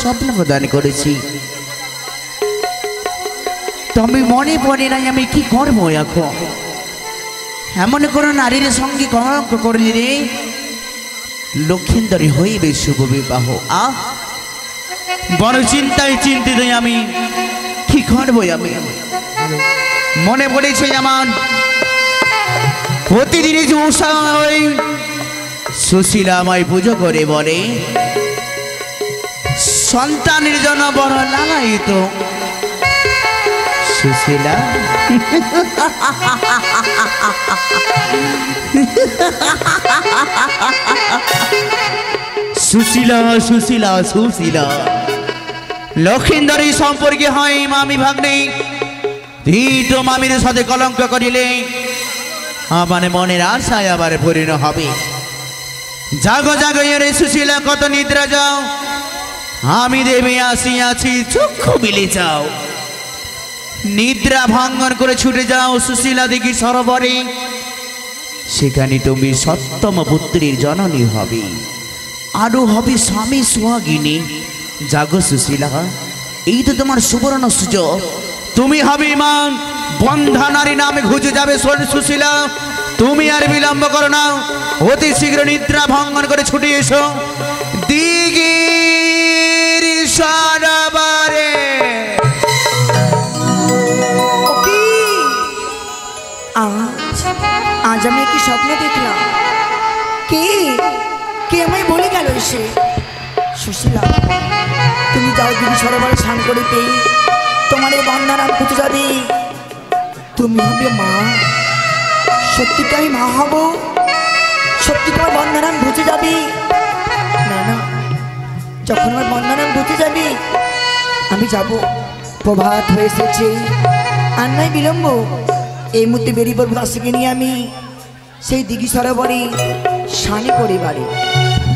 স্বপ্ন প্রদান করেছি, তবে মনে পড়ে নাই আমি কি করবো এখন। এমন কোনো নারীর সঙ্গে কলঙ্ক করলি রে, লক্ষিন্দরী হইবে শুভ বিবাহ। বড় চিন্তায় চিন্তিত আমি, কি করবো আমি। মনে পড়েছে আমার প্রতিদিনই যে উষায় সুশীলা আমায় পুজো করে বলে, সন্তানের জন্য বড় লালায়িত সুশীলা। সুশীলা সুশীলা সুশীলা লক্ষিন্দরী সম্পর্কে হয় মামি ভাগ্নে, ধীত মামির সাথে কলঙ্ক করিলে আমার মনের আশায় আবার পূর্ণ হবে। জাগো জাগো রে সুশীলা, কত নিদ্রা যাও, আমি দেবে আসিয়াছি, চক্ষু বিলে যাও। নিদ্রা ভঙ্গন করে ছুটে যাও সুশীলা দিঘি সরোবরে, সেখানে তুমি সপ্তম পুত্রীর জননী হবে, আরো হবে স্বামী সোহাগিনী। জাগো সুশীলা, এই তো তোমার সুবর্ণ সুযোগ, তুমি হবে মা বন্ধা নারী নামে খুঁজে যাবে সুশীলা। তুমি আর বিলম্ব করো না, অতি শীঘ্র নিদ্রা ভঙ্গন করে ছুটে এসো দিঘির সরোবরে। আজ আমি কি স্বপ্ন দেখলাম, কে কে আমায় বলে গেল এসে, সুশীলা তুমি যাও দিঘি সরোবরে স্নান করিতে, তোমার এই বন্ধারাম খুঁজে যাবে, তুমি হবে মা। সত্যিটা আমি মা হব, সত্যি তোমার বন্ধারাম বুঝে যাবে। না না, যখন আমার বন্ধারাম বুঝে যাবে আমি যাব। প্রভাত হয়ে এসেছে, আর নাই বিলম্ব, এই মুহূর্তে বেরিয়ে পড়বো দাসীকে নিয়ে আমি সেই দিঘি সরোবরে স্নান করি বাড়ি।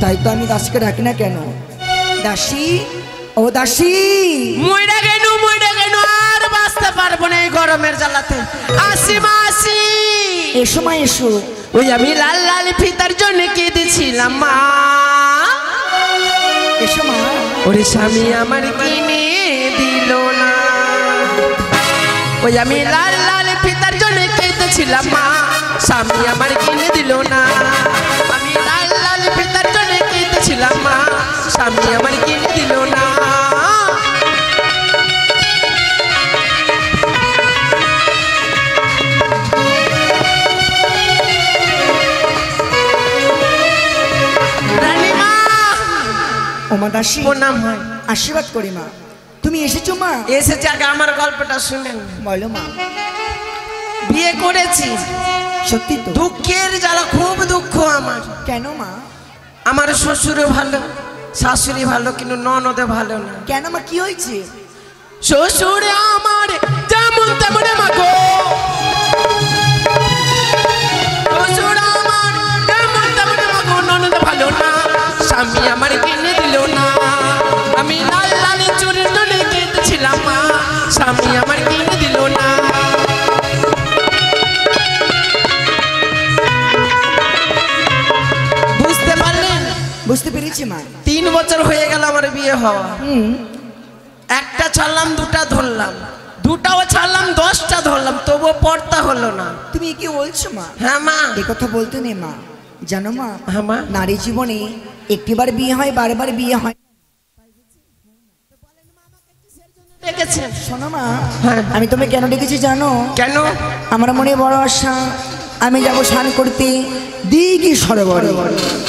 তাই তো আমি দাসীকে ডাকি না কেন, দাসী ও দাসী। মইরা কেন আর বাঁচতে পারবো না এই গরমের জ্বালাতে। আসি মা আসি। এসো মা এসো। ওই আমি লাল লাল ফিতার জন্য কেঁদেছিলাম মা। এসো মা। ওরে স্বামী আমার কিনে দিল না। ওই আমি লাল লাল ফিতার জন্য কেঁদেছিলাম মা, স্বামী আমার কিনে দিল না। আমি লাল লাল ফিতার জন্য কেঁদেছিলাম মা, স্বামী আমার কিনে দিল না। ওমা দাসী, প্রণাম হয়, আশীর্বাদ করি মা। তুমি এসেছো মা? এসেছে, আগে আমার গল্পটা শুনেন। বলো মা। বিয়ে করেছি, সত্যি তো? দুঃখের জ্বালা, খুব দুঃখ আমার। কেন মা? আমার শ্বশুরও ভালো, শাশুড়ি ভালো, কিন্তু ননদে ভালো না। কেন মা, কি হয়েছে? শ্বশুর আমার যেমন তেমন মাগো, শ্বশুর আমার যেমন তেমন মাগো, ননদ ভালো না, স্বামী আমার কিনে দিল না। আমি লাল লাল চুরির জন্য কেঁদেছিলাম মা, স্বামী আমার কিনে দিল না। বুঝতে পারলেন? বুঝতে পেরেছি মা। 3 বছর হয়ে গেল আমার বিয়ে হওয়া। একটা ছাড়লাম, দুটা ধরলাম, দুটাও ছাড়লাম, 10টা ধরলাম, তবুও পড়তা হলো না। তুমি কি বলছো মা? হ্যাঁ মা। এ কথা বলতে নেই মা, জানো মা, হ্যাঁ মা, নারী জীবনে একটিবার বিয়ে হয়, বারবার বিয়ে হয়। ডেকেছেন? শোনো মা, হ্যাঁ। আমি তোমায় কেন ডেকেছি জানো? কেন? আমার মনে বড় আশা, আমি যাবো স্নান করতে দিঘি সরোবরে।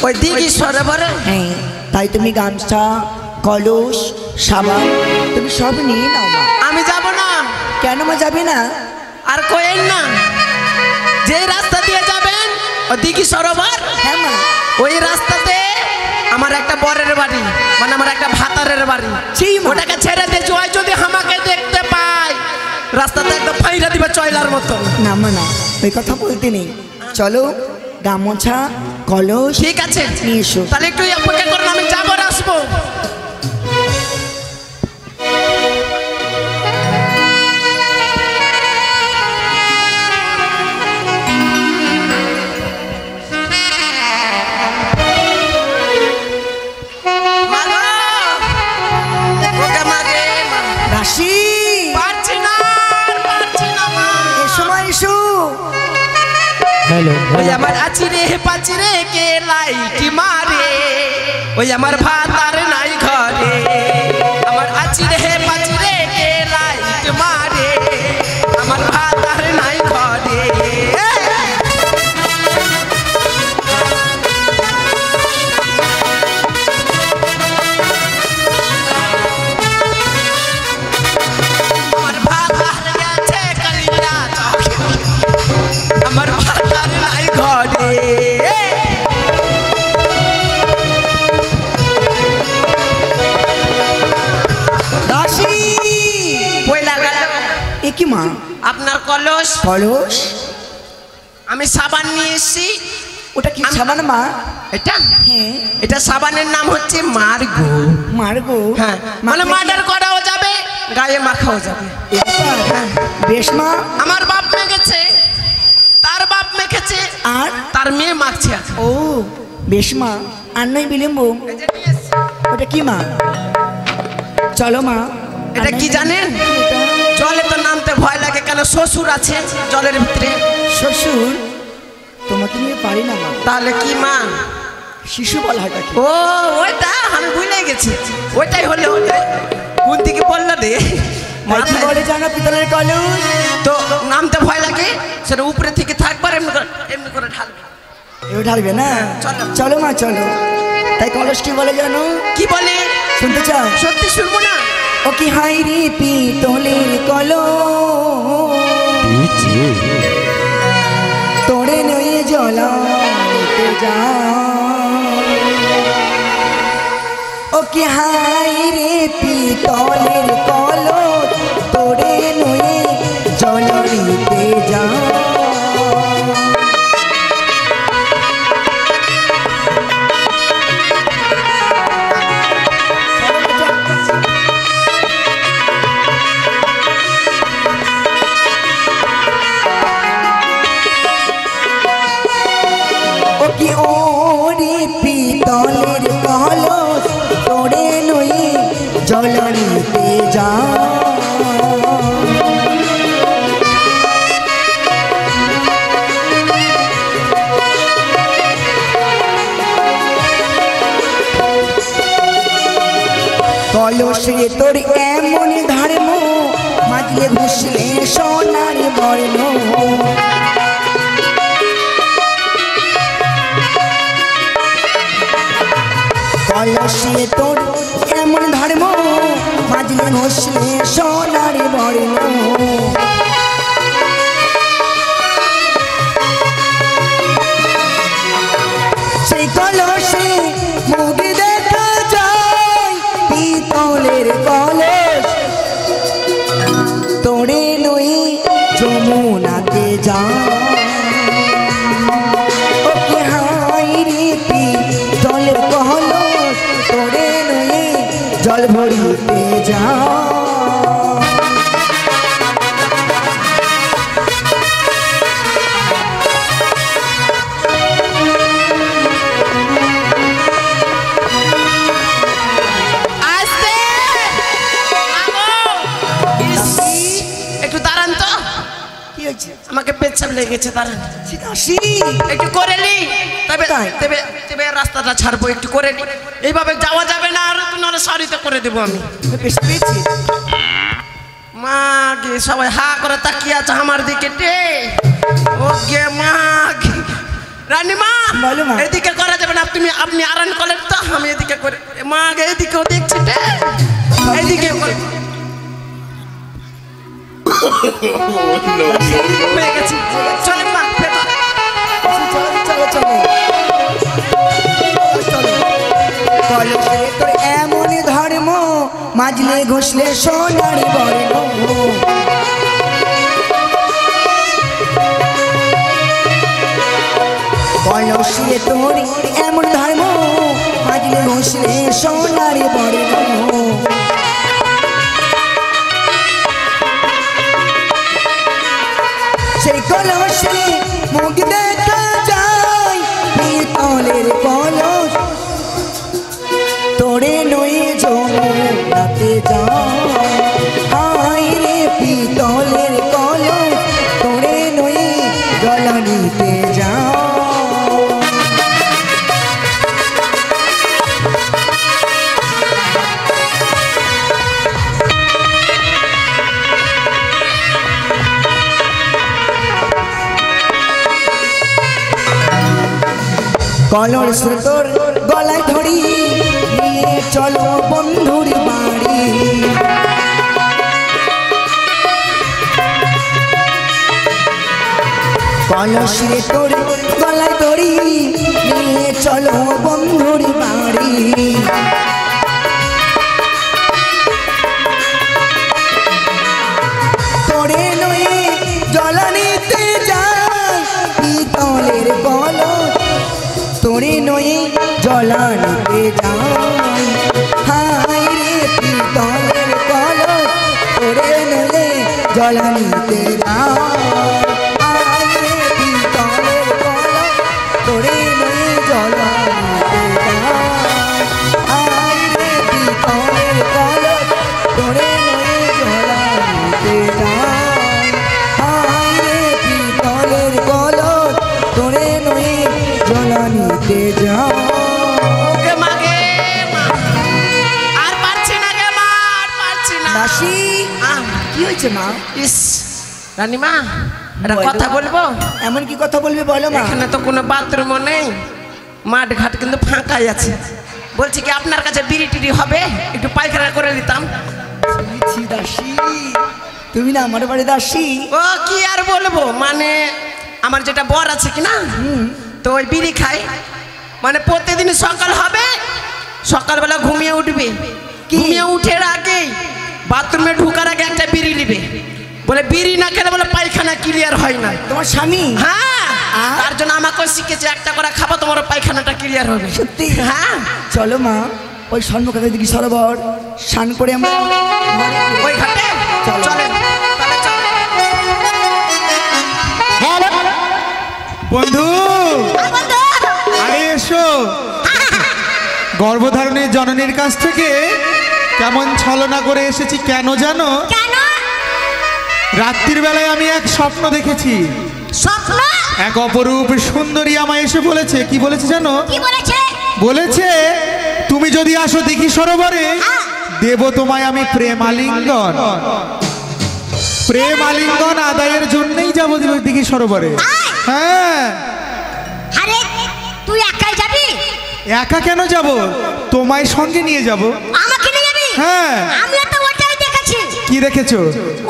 ওই দিঘি সরোবরে? হ্যাঁ, তাই তুমি গামছা, কলস, সাবান তুমি সব নিয়ে নাও মা। আমি যাব না। কেন মা যাবে না? আর কোয়েন না, যে রাস্তা দিয়ে যাবেন ও দিঘি সরোবর, হ্যাঁ মা, ওই রাস্তাতে আমার একটা বরের বাড়ি, মানে আমার একটা ভাতারের বাড়ি। ওটাকে ছেড়ে দিয়ে জয় যদি আমাকে দেখতে পায়, রাস্তাতে একদম ফাইরা দিবে চয়লার মতো। না মা না, ওই কথা বলতে নেই। চলো গামছা, কলস ঠিক আছে নিয়ে এসো। তাহলে একটু অপেক্ষা করুন, আমি যাবো আর আসবো। বলো ওই আমার আচিরে পাচিরে কে লাইট মারে ওই আমার ভাত আর নাই ঘরে আমার আচিরে পাচিরে কে লাইট মারে আমার ভাত আর নাই ঘরে আমার ভাত আর গেছে কালিয়া চোখে আমার ভাত আর নাই ঘরে দাসী পয়লা গেল এ কি মা? আপনার কলস কলস? আমি সাবান নিয়ে এসেছি ওটা কি সাবান মা? এটা হ্যাঁ। এটা সাবানের নাম হচ্ছে মার্গো মারগো? হ্যাঁ মানে মার্ডার করাও যাবে গায়ে মাখাও যাবে হ্যাঁ। বেশ মা। আমার বাপ মেখেছে তার বাপ মেখেছে আর তার মেয়ে মাখছে এখন। ও বেশ মা, আর নয় বিলম্ব। এই যে নিয়ে এসেছি। ওটা কি মা? চলো মা। এটা কি জানেন? জলে তো নামতে ভয় লাগে কেন শ্বশুর আছে জলের ভিতরে শ্বশুর? তোমাকে নিয়ে পারি না মা। তাহলে কি মা? শিশু বলা হয় তাকে। ও ওইটা আমি ভুলে গেছি ওইটাই হলে কোন দিকে বললো রে তাই কি বলে জানো পিতলের কলস? তো নামতে ভয় লাগে সেটা উপরে থেকে থাকবার এমনি করে ঢালবে এও ঢালবে না? চলো। চলো মা চলো। তাই কলস কি বলে জানো? কি বলে শুনতে চাও? সত্যি শুনবো না ও কি হাই রে পিতলের কলস তোড়ে নয়ে জলাতে যা। ও কি হাই রে পিতলের কলস তোড়ে নয়ে জলাতে যা। ও কি ওরে পিতলের কলস তোড়ে নয়ে জলাতে যা। কলসে তোর এমন ধর্ম মাজলে ঘুষলে সোনার বর্ণ। কলসে তোর এমন ধর্ম মাজলে ঘুষলে সোনার বর্ণ। সেই কলসে মুখ দেখা যায় পিতলের কলস তোড়ে নই যমুনাতে যা। ওকে হাই রে পিতলের কলস তোড়ে নই জল ভরিতে যা। আস্তে আগো ইস, একটু দাঁড়ান তো কি হয়েছে? আমাকে পেচ্ছাপ লেগেছে দাঁড়ান দাসী একটু করে নি তবে তাই? তবে তবে রাস্তাটা ছাড়বো একটু করে নি এইভাবে যাওয়া যাবে না আর নাহলে সারিতে করে দেবো আমি বেশ পেয়েছি। মা গে সবাই হা করে তাকিয়ে আছে আমার দিকে টে ও গে মা গে। রানীমা বলো মা। এদিকে করা যাবে না আপনি আরান করেন তো আমি এদিকে করে মা গে এদিকেও দেখছি টে এদিকে করে হয়ে গেছে চলেন মা ভেতরে। চলো চলো চলো চলো। কলসে তোর এমন ধর্ম মাজলে ঘষলে সোনার বর্ণ। কলসে তোর এমন ধর্ম মাজলে ঘষলে সোনার বর্ণ। সেই কলসে মুখ দেখা যায় পিতলের কলস তোড়ে নই যমুনাতে যা। হাই রে পিতলের কলস তোড়ে নই জলানিতে যা। কলর সুতোর গলায় ধরি নিয়ে চলো বন্ধুর বাড়ি। কলসিরে তোর গলায় ধরি নিয়ে চলো বন্ধুর বাড়ি। তোরে নয়ে জলানিতে যাই পিতলের কলস, তোরে নয়ে জলানিতে যাই, হায় রে পিতলের কলস তোরে নয়ে জলানিতে যাই, হায় রে পিতলের কলস তোরে নয়ে জলানিতে যাই, হায় রে পিতলের কলস তোরে নয়ে জলানিতে যাই, হায় রে পিতলের কলস তোরে নয়ে জলানিতে যাই। ওকে মাগে মা, আর পারছি না গে মা, আর পারছি না। দাসী আহ, কি হয়েছে মা? ইস রানীমা, একটা বলো। কথা বলবো? এমন কি কথা বলবে বলো মা। এখানে তো কোনো বাথরুমও নেই, মাঠ ঘাট কিন্তু ফাঁকাই আছে। বলছি কি আপনার কাছে বিড়ি টিড়ি হবে, একটু পায়খানা করে দিতাম। ছি দাসী, তুমি না আমার বাড়ি দাসী। ও কি আর বলবো, মানে আমার যেটা বর আছে কি না, তো ওই বিড়ি খায়, মানে প্রতিদিন সকাল হবে, সকালবেলা ঘুমিয়ে উঠবে, ঘুমিয়ে উঠে আগে বাথরুমে ঢুকার আগে একটা বিড়ি নিবে, বলে বিড়ি না খেলে বলে পায়খানা ক্লিয়ার হয় না। তোমার স্বামী? হ্যাঁ, তার জন্য আমাকে শিখেছে একটা করে খাবো তোমার পায়খানাটা ক্লিয়ার হবে। সত্যি? হ্যাঁ, চলো মা, ওই সন্মুখে দিকে সরোবর স্নান করে আমরা ওই ঘাটে চলো। চলেন, তাহলে চলেন। বন্ধু আরে এসো, গর্ভধারণের জননীর কাছ থেকে কেমন ছলনা করে এসেছি কেন জানো? রাত্রির বেলায় আমি এক স্বপ্ন দেখেছি। স্বপ্ন? এক অপরূপ সুন্দরী আমায় এসে বলেছে, কি বলেছে জানো? কি বলেছে? বলেছে তুমি যদি আসো দেখি সরোবরে, দেব তোমায় আমি প্রেমালিঙ্গন। প্রেমালিঙ্গন আদায়ের জন্যই যাবো দিঘি সরোবরে। হ্যাঁ। আরে তুই একাই যাবি? একা কেন যাব, তোমায় সঙ্গে নিয়ে যাব। আমাকে নিয়ে যাবি? হ্যাঁ। আমিও তো ওটাই দেখেছি। কি দেখেছো?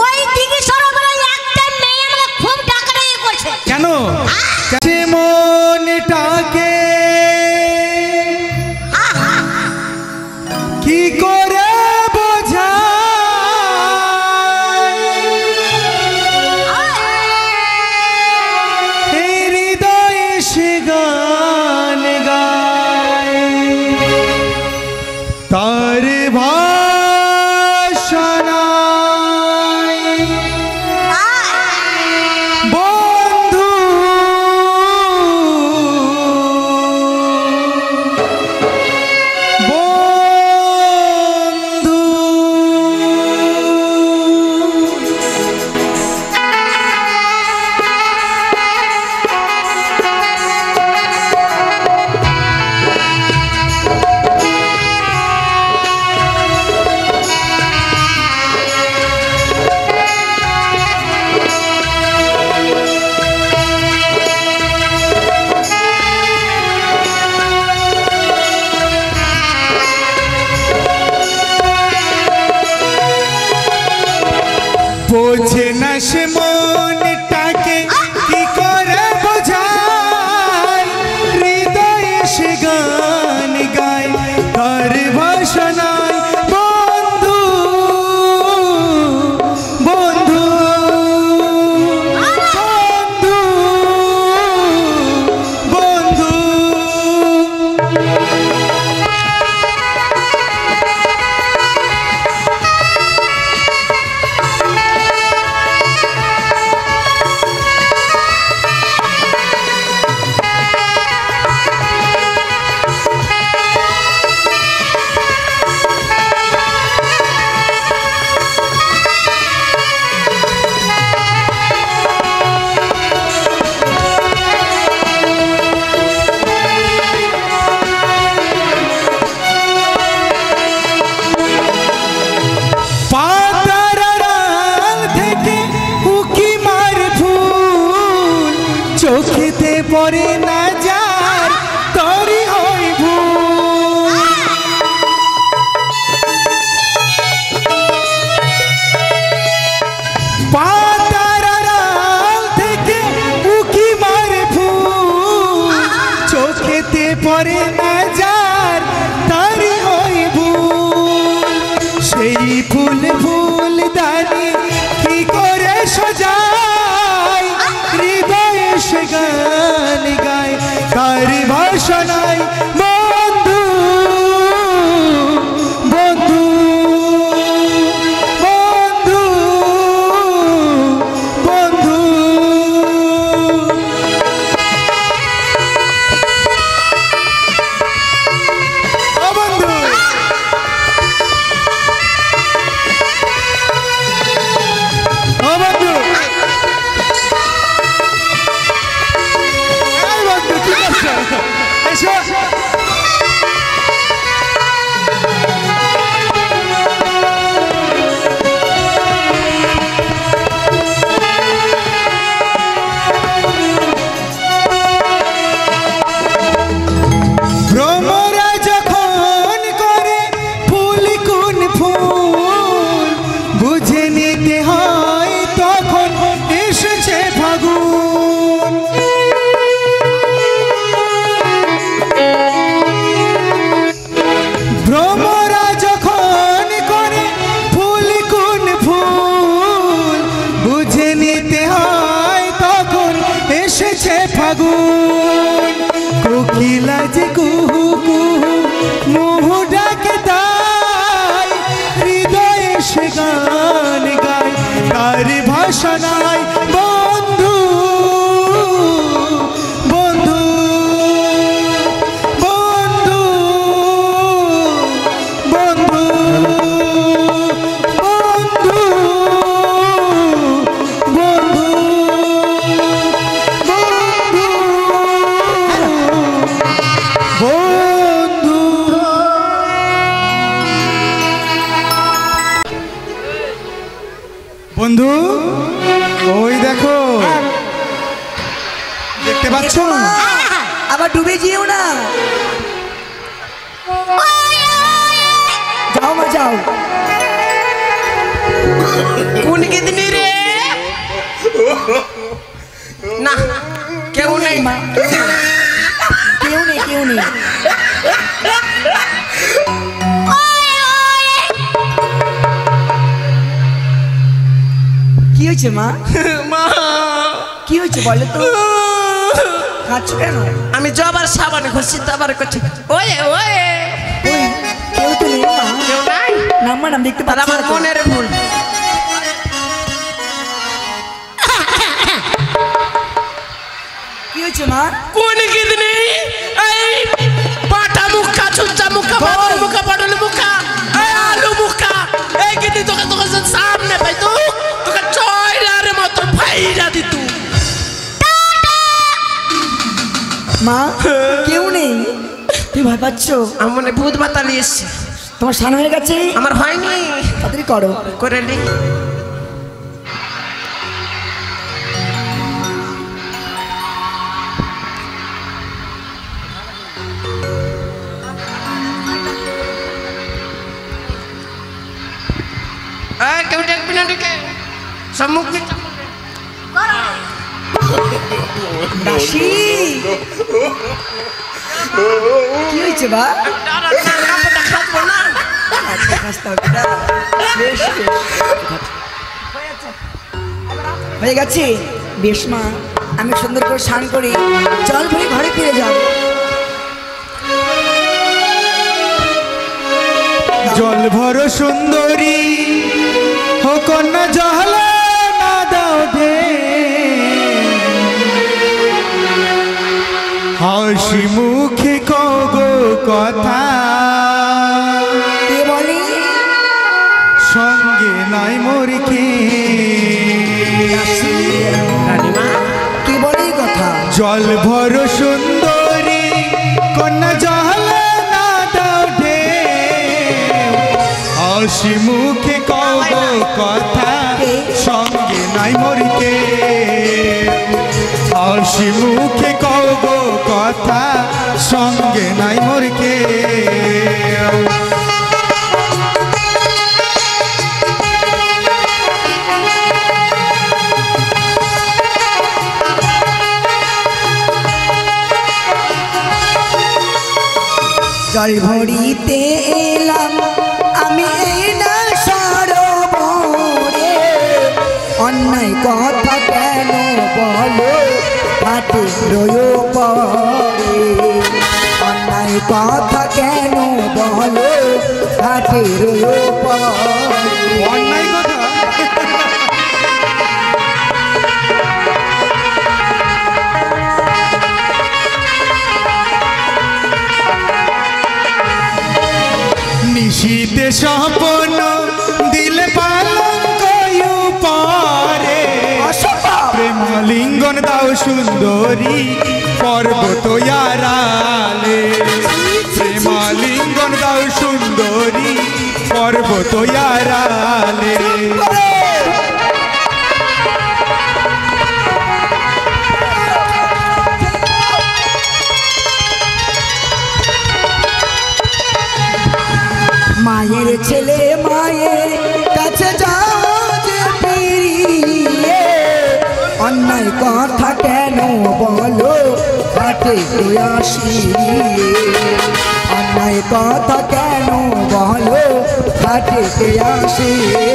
ওই দিঘি সরোবরে একটা মেয়ে আমাকে খুব ডাকাডাকি করছে। কেন? সে মনটাকে কি করে বোঝাই, এই হৃদয়ে সে গান গায়, তার ভাষা নাই। বন্ধু বন্ধু বোঝে না সে মনটাকে কি করে বোঝায়, হৃদয়ে সে গান গায়, তার ভাষা নাই। বন্ধু বন্ধু বন্ধু বন্ধু সেই ফুল ফুল দানি কি করে সাজাই, হৃদয়ে সে গান গায় তার ভাষা নাই বন্ধু বন্ধু বন্ধু বন্ধু। ও বন্ধু ও বন্ধু এই বন্ধু কি করছো? এসো ভ্রমরা যখন করে ফুল কোন ফুল বুঝে নিতে হয় তখন এসেছে ফাগুন। ভ্রমরা যখন করে ফুল কোন ফুল বুঝে নিতে হয় তখন এসেছে ফাগুন। কোকিলা যে কুহু কুহু মুহু ডাকে তাই, হৃদয়ে সে গান গায় তার ভাষা নাই বন্ধু বন্ধু বন্ধু বন্ধু বন্ধু বন্ধু বন্ধু। বন্ধু ওই দেখো, দেখতে পাচ্ছ? আবার ডুবে যেও না, যাও মা যাও। কোন কিদনি রে? না কেউ নেই মা কেউ নেই কেউ নেই। কি হয়েছে মা? মা কি হয়েছে বলো তো, কাঁদছো কেন? আমি জবার সাবান ঘষি তারপরে করছি ওয়ে ওয়ে। ওই কেউ তো নেই মা। কেউ নাই? নাম্বার নাম দেখতে তাহলে পাচ্ছি আমার না তো। মনের ভুল। কি হয়েছে মা? কোন কিদনি? এই পাটা মুখা চুচ্চা মুখা বাবুর মুখা পটল মুখা এই আলু মুখা এই কিদনি তোকে তোকে সামনে পাই তো তোকে চয়লার মতো ভাইরা দিতু। মা কেউ নেই, তুই ভয় পাচ্ছ? আমার মনে ভূত বাতালি এসছে। তোমার স্নান হয়ে গেছে? আমার হয়নি, তাড়াতাড়ি করো। করে নি। কেউ দেখবি না ডেকে সম্মুখ দাসী কি হয়েছে বা? খাবো না। আচ্ছা, খাস্তা হবে না। বেশ, বেশ। হয়ে গেছে বেশ মা, আমি সুন্দর করে স্নান করি, জল ভরে ঘরে ফিরে যাব। জল ভর সুন্দরী হো কন্যা জল না দাও দে, হাসি মুখে কগো কথা কে বলে? সঙ্গে নাই মোর কে। কে বলে এই কথা? জল ভর সুন্দরী কন্যা জল না দাও দে, হাসি মুখে কগো কথা সঙ্গে নাই মোর কে। হাসি মুখে কগো কথা সঙ্গে নাই মোর কে। জল ভরিতে এলাম আমি এই না অন্যায় কথা কেন বলো হাতে রয়ো পরে অন্যায় কথা কেন বলো হাতে রয়ো পরে অন্যায় কথা নিশীতে স্বপ্ন দিলে পালঙ্ক পরে প্রেমালিঙ্গন দাও সুন্দরী পর্বত আড়ালে প্রেমালিঙ্গন দাও সুন্দরী পর্বত আড়ালে মায়ের ছেলে মায়ের কাছে যাও যে ফিরিয়ে অন্যায় কথা কেন বলো হাতে আসিয়ে অন্যায় কথা কেন বলো হাতে আসিয়ে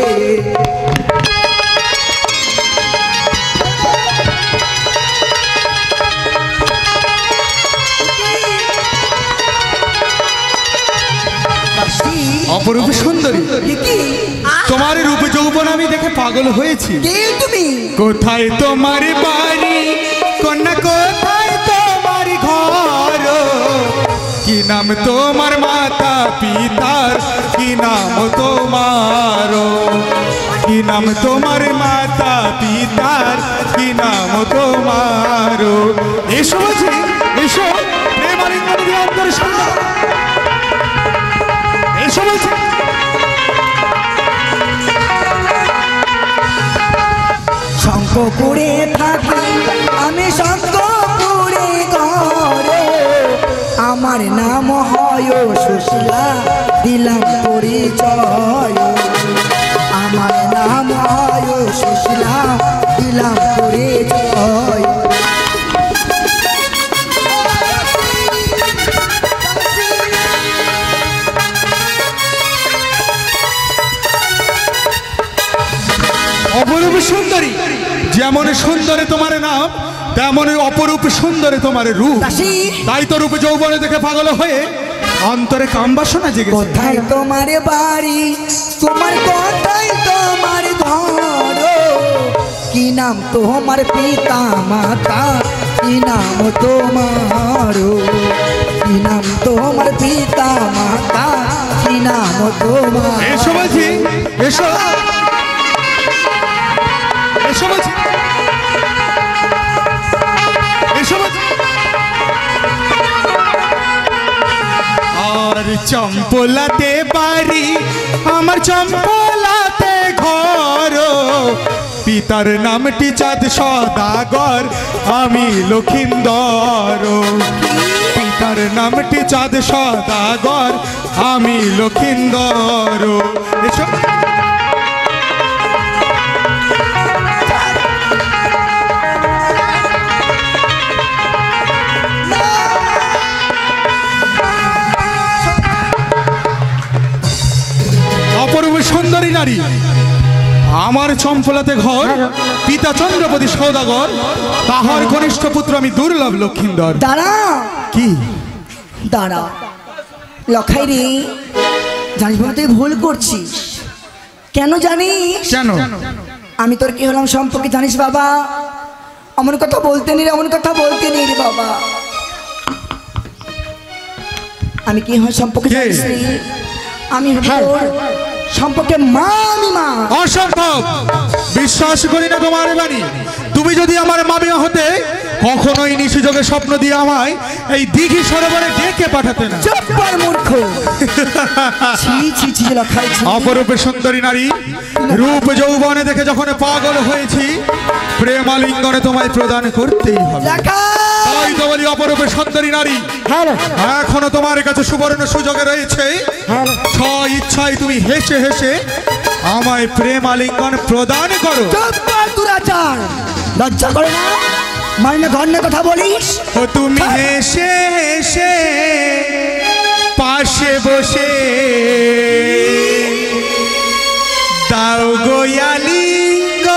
অপরূপ সুন্দরী তোমার রূপ যৌবন আমি দেখে পাগল হয়েছি। কে তুমি? কোথায় তোমার বাড়ি কন্যা, কোথায় তোমার ঘর, কি নাম তোমার মাতা পিতার, কি নাম তোমার, কি নাম তোমার মাতা পিতার, কি নাম তোমার। এসো বলছি, এসো প্রেমালিঙ্গন দিয়ে অন্তর সন্ধ্যা, এসো বলছি। শঙ্কপুরে থাকি আমি, শঙ্কপুরে ঘরে আমার নাম হয় সুশীলা, দিলাম পরিচয়। আমার নাম হয় সুশীলা, দিলাম পরিচয়। অপরূপ সুন্দরী, যেমন সুন্দরে তোমার নাম তেমন অপরূপ সুন্দরে তোমার রূপ। তাই তো রূপ যৌবনে দেখে পাগল হয়ে অন্তরে কামবাসনা জেগে। কোথায় তোমার বাড়ি, তোমার কোথায় তোমার ঘর, কি নাম তোমার পিতা মাতা, কি নাম তোমার, কি নাম তোমার পিতা মাতা, কি নাম তোমার। এসো বলছি, এসো এসো বলছি, এসো বলছি। আর চম্পলাতে বাড়ি আমার, চম্পলাতে ঘর, পিতার নামটি চাঁদ সদাগর, আমি লক্ষিন্দর। পিতার নামটি চাঁদ সদাগর, আমি লক্ষিন্দর। এসো অপরূপ সুন্দরী নারী, আমার চম্পলাতে ঘর, পিতা চন্দ্রপতি সৌদাগর, তাহার কনিষ্ঠ পুত্র আমি দুর্লভ লক্ষিন্দর। দাঁড়া, কি দাঁড়া লখাই রে, জানিস বাবা তুই ভুল করছিস। কেন জানিস? কেন? আমি তোর কি হলাম সম্পর্কে জানিস বাবা? অমন কথা বলতে নেই, অমন কথা বলতে নেই রে বাবা। আমি কি হয় সম্পর্কে কে? জানিস রে? আমি হব তোর সম্পর্কে মা, আমি মা। অসম্ভব, বিশ্বাস করি না তোমার বাণী। তুমি যদি আমার মামি হতে কখনোই নিশিযোগে স্বপ্ন দিয়ে আমায় এই দিঘি সরোবরে ডেকে পাঠাতে না। চুপ কর মূর্খ। ছি ছি ছি লখাই ছি। অপরূপ সুন্দরী নারী, রূপ যৌবনে দেখে যখন পাগল হয়েছি, প্রেমালিঙ্গনে তোমায় প্রদান করতেই হবে। তাই তো বলি অপরূপ সুন্দরী নারী, এখনো তোমার কাছে সুবর্ণ সুযোগে রয়েছে। স্ব ইচ্ছায় তুমি হেসে হেসে আমায় প্রেমালিঙ্গন প্রদান করো। চুপ কর দুরাচার, লজ্জা করে না? মাইনে ঘন্নে কথা বলিস। ও তুমি হেসে হেসে পাশে বসে দাও গোয়ালিঙ্গন,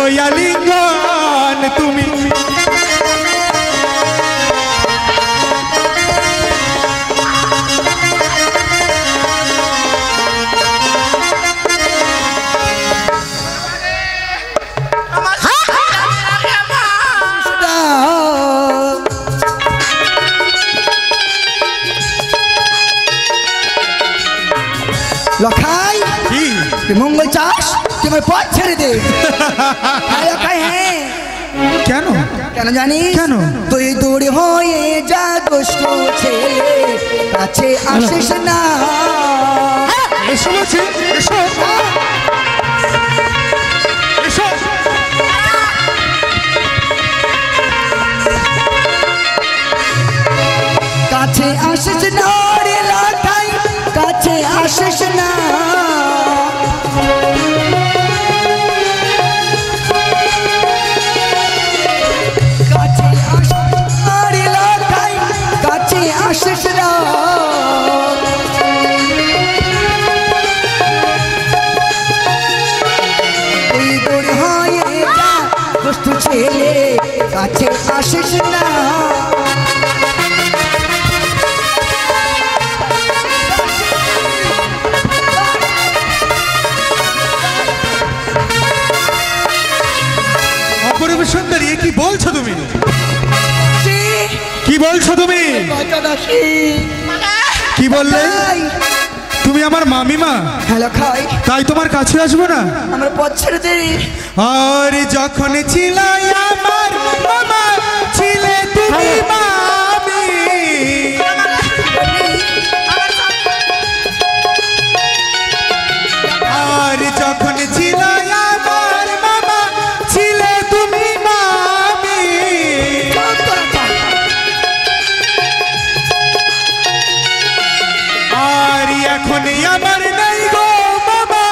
দয়ালিঙ্গন তুমি লখাই কি মঙ্গল চাষ তোমার পথ ছেড়ে দে লখাই হ্যাঁ কেন কেন জানিস কেন? তুই দূর হয়ে যা দুষ্ট ছেলে কাছে আসিস না এসো বলছি এসো এসো কাছে আসিস না রে লখাই কাছে আসিস না কাছে আসিস না রে লখাই কাছে আসিস না তুই দূর হয়ে যা দুষ্ট ছেলে কাছে আসিস না অপরূপ সুন্দরী কি বলছো তুমি কি বলছো তুমি কি বললে তুমি আমার মামিমা হ্যালো খাই তাই তোমার কাছে আসবো না আমার পথ ছেড়ে দে আর যখন ছিল আমার মামা ছিলে তুমি মামি আর যখন ছিল আমার মামা ছিলে তুমি মামি আর এখন আমার নেই গো মামা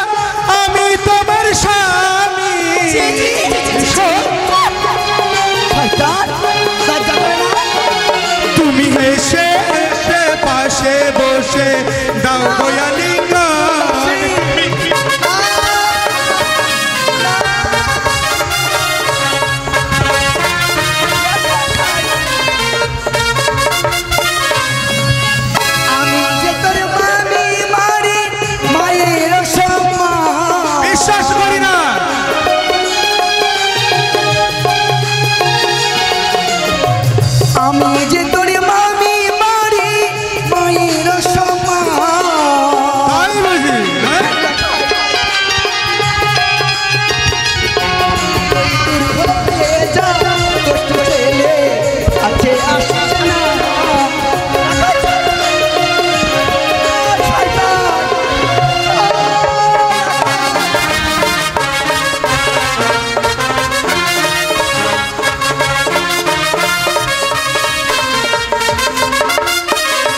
আমি তোমার স্বামী তুমি হেসে হেসে পাশে বসে দাও দয়ালিঙ্গন আমি যে তোর মামি মারি মায়ের সম্মান বিশ্বাস করি না আমি যে তোর মামি মারি মায়ের সম্মান তাই বুঝি হ্যাঁ? যা দুষ্ট ছেলে কাছে আসিস না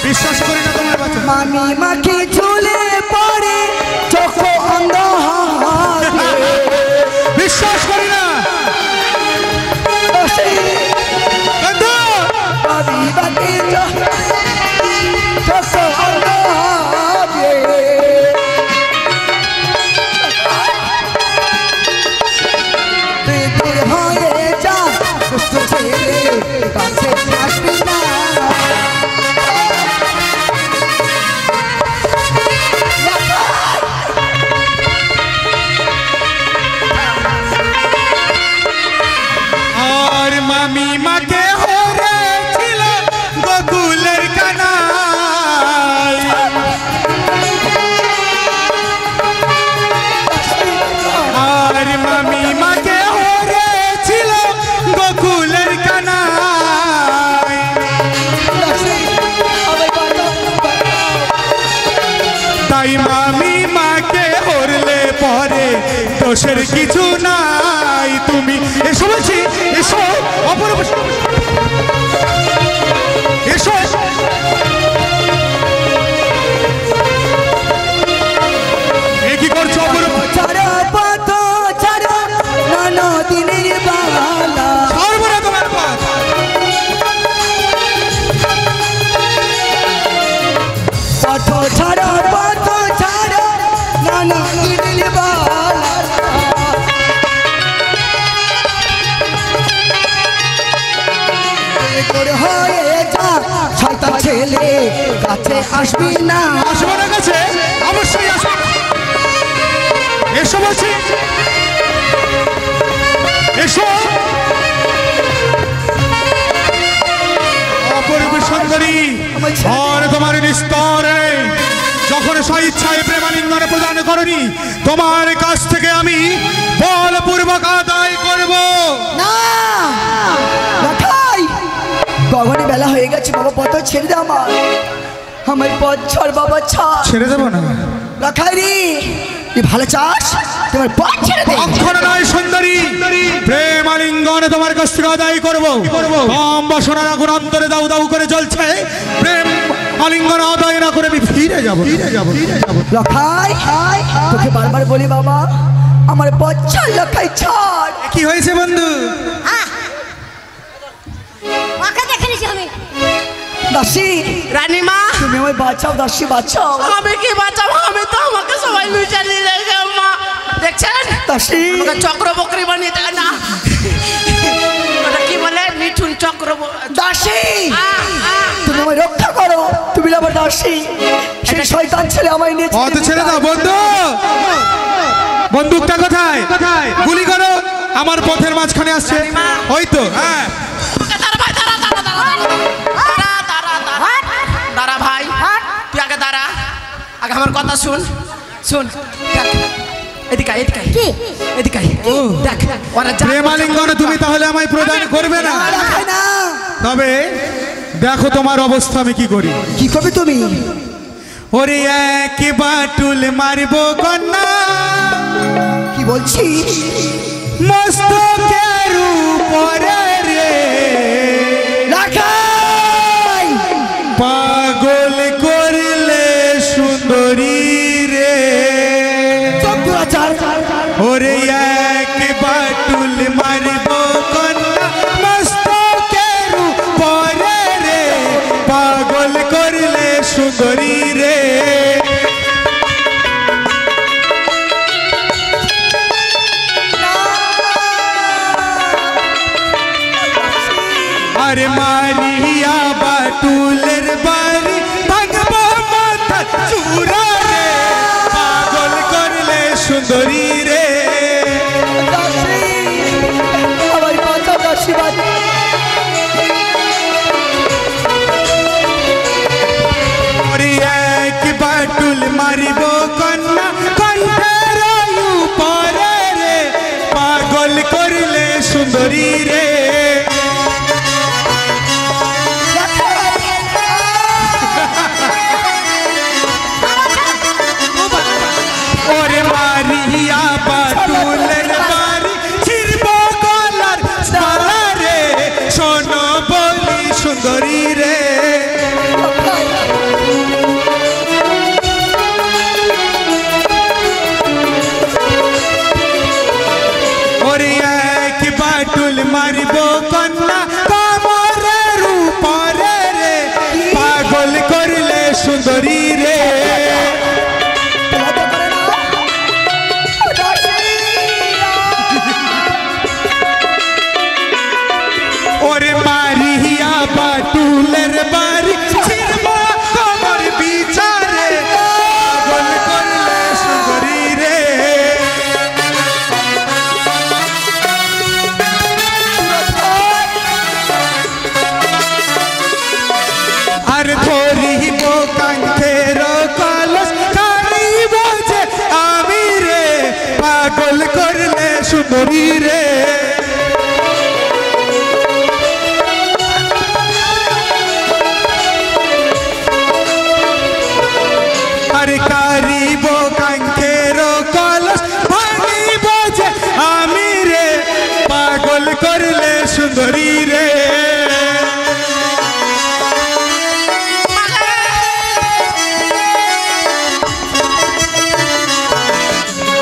বিশ্বাস করি না তোমার বাচ্চা মামি মাকে ঝুলে পড়ে চোখ অন্ধ হয় বিশ্বাস করি না বন্ধু মামি মাকে চোখ অন্ধ হবে তুই দূর হয়ে যা দুষ্ট ছেলে কাছে আসবি না আর মামি মাকে হরে ছিল গোকুলের কানাই আর মামি মাকে হরে ছিল গোকুলের কানাই তাই মামি মাকে হরলে পরে দোষের কিছু নাই তুমি এসো বলছি এসো অপরূপ এসো এ কি করছো অপরূপ ছাড়া পথ ছাড়া নানা দিনের বালা ছাড়বো না তোমার পথ পথ ছাড়া নানা দিনের বালা কাছে আসবি না? আসবো না কাছে, অবশ্যই আসবো। এসো বলছি, এসো। অপরূপী সুন্দরী আর তোমার নিস্তরে যখন স্বইচ্ছায় প্রেমালিঙ্গনে প্রদান করনি, তোমার কাছ থেকে আমি বলপূর্বক আদায় করব না রাখাই, গগনে বেলা হয়ে গেছে বাবা, পথ ছেড়ে দে আমার, আমার পথ ছাড় বাবা, ছাড়। ছেড়ে দেবো না রাখাই রে, তুই ভালো চাস, তোমার পথ ছেড়ে দে। অক্ষর নয় সুন্দরী, প্রেমালিঙ্গনে তোমার কাছ থেকে আদায় করবো। কম বাসনার আগুন অন্তরে দাউ দাউ করে জ্বলছে, প্রেম আলিঙ্গন আদায় না করে আমি ফিরে যাবো। রাখাই, তোকে বারবার বলি বাবা, আমার পথ ছাড় রাখাই, ছাড়। কি হয়েছে বন্ধু? ওকে দেখে নিছি আমি। দাসী, রানীমা, তুমি আমায় বাঁচাও দাসী, বাঁচাও। আমি কি বাঁচাবো? আমি তো আমাকে সবাই লুচা দিলে মা, দেখছেন দাসী, ওটা চক্র বকরি বানিয়ে দেয় না, ওটা কি বলে, মিঠুন চক্র। দাসী, তুমি আমায় রক্ষা করো, তুমি আমার দাসী, সেই শয়তান ছেলে আমায় নিয়ে অত ছেড়ে দাও বন্ধু। বন্দুকটা কোথায়? গুলি করো, আমার পথের মাঝখানে আসছে। ওই তো, হ্যাঁ। দাঁড়া ভাই, তুই আগে দাঁড়া, আগে আমার কথা শুন, শুন। এদিকে এদিকে এদিকে দেখ, ওরা প্রেমালিঙ্গনে তুমি তাহলে আমায় প্রদান করবে না? না, তবে দেখো তোমার অবস্থা আমি কি করি। কি করবে তুমি? ওরে এক বাটুল মারবো কন্যা, কি বলছিস? মস্তকের উপরে রে, রাখাই, পাগল করলে সুন্দরী রে। ওরে এক বাটুল মারবো কন্যা, মস্তকের উপরে রে, পাগল করলে সুন্দরী রে। আরে মারিয়া বাটুলের বাড়ি ভাঙবো মাথা চূড়া রে, পাগল করলে সুন্দরী রে। আমার বাঁচা দাসী, বাঁচা। ওরে এক বাটুল মারিব কন্যা, কণ্ঠের উপরে রে, পাগল করলে সুন্দরী রে। ওরে মারিয়া বাটুলের বাড়ি ছিড়ব গলার মালা রে, শোনো বলি সুন্দরী রে। ওরে এক বাটুল মারিব কন্যা, কামরের উপরে রে, পাগল করলে সুন্দরী রে। ওরে মারিয়া বাটুলের বাড়ি ছিড়ব তোমার বিচারে, পাগল করলে সুন্দরী রে। আর ধরিব কাঙ্ক্ষের কলস, কাড়িব যে আমি রে, পাগল করলে সুন্দরী রে। আরে কারিব কাঙ্ক্ষের কলস, ভাঙিব যে আমি রে, পাগল করলে সুন্দরী রে।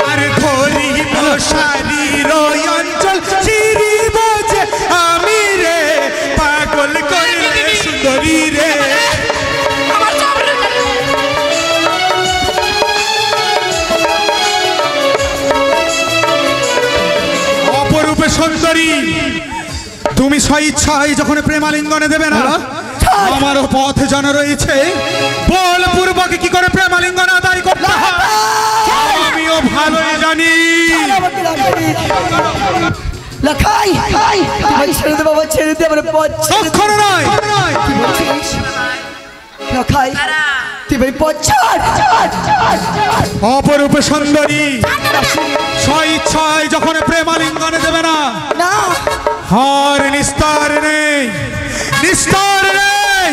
আর ধরিব শারীর অঞ্চল, ছিড়িব যে আমি রে, পাগল করলে সুন্দরী রে। অপরূপে সুন্দরী, তুমি স্বইচ্ছায় যখন প্রেমালিঙ্গনে দেবে না, আমারও পথ জানা রয়েছে, বলপূর্বক কি করে প্রেমালিঙ্গন আদায় করতে হয় আমিও ভালোই জানি। লাখাই ভাই ছেড়ে দে বাবা, ছেড়ে দে আমার পথ ছেড়ে দে। কখনো নয়। কি বলছিস লাখাই? তুই ভাই পথ ছাড়। অপরূপ সুন্দরী স্বইচ্ছায় যখন প্রেমালিঙ্গনে দেবে না, না আর নিস্তার নেই, নিস্তার নেই।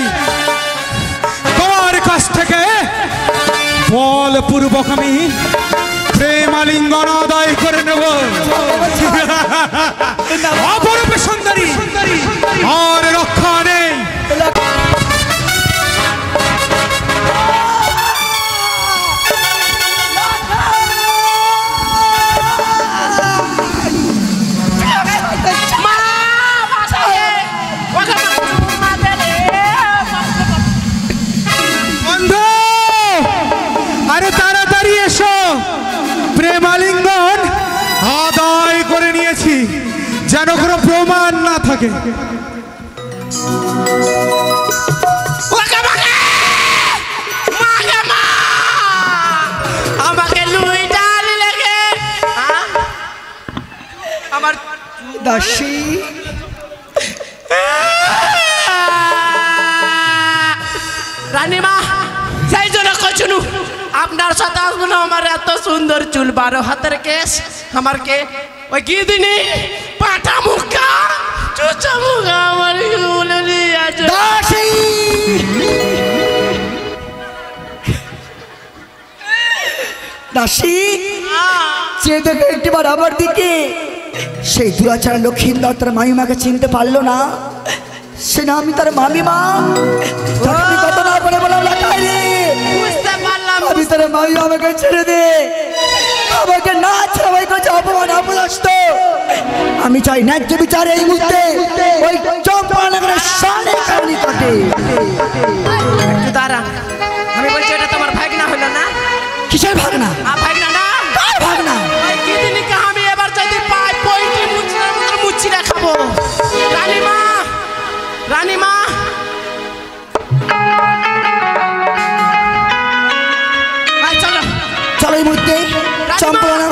তোমার কাছ থেকে বলপূর্বক আমি প্রেমালিঙ্গন আদায় করে নেব। অপরূপ সুন্দরী আর রক্ষা নেই। বন্ধু, আরে তাড়াতাড়ি এসো, প্রেমালিঙ্গন আদায় করে নিয়েছি, যেন কোনো প্রমাণ না থাকে। আমাকে লুই ডাল লেগে আমার দাসী রানীমা, সেই জন্য কচুনু আপনার সাথে আসবো না। আমার এত সুন্দর চুল, 12 হাতের কেস, আমার কে ওই গিদিনি পাটা মুখা চুচা মুখা আমার বলে দিয়েছে। দাসী দাসী চেয়ে দেখে একটিবার আমার দিকে। সেই দুরাচার লক্ষ্মীন্দর তার মামিমাকে চিনতে পারলো না, সে না আমি তার মামিমা। তাকে আমি কত না করে বললাম লাখাই রে, বুঝতে পারলাম। আমি তার মামি, আমাকে ছেড়ে দে, আমাকে না ছেড়ে ভাই কাছে অপমান অপদস্থ। আমি চাই ন্যায্য বিচার এই মুহূর্তে ওই চম্পানগরের সামনে কারণই কাটে। একটু দাঁড়া, আমি বলছি এটা তোমার ভাগনা হলো না? কিসের ভাগনা? ভাগনা না, কার ভাগনা? ওই গিদিনিকে আমি এবার যদি পাই পয়টি মুচির মতো মুচি রাখাবো। রানীমা, রানীমা, চলো এই মুহূর্তে চম্পানগর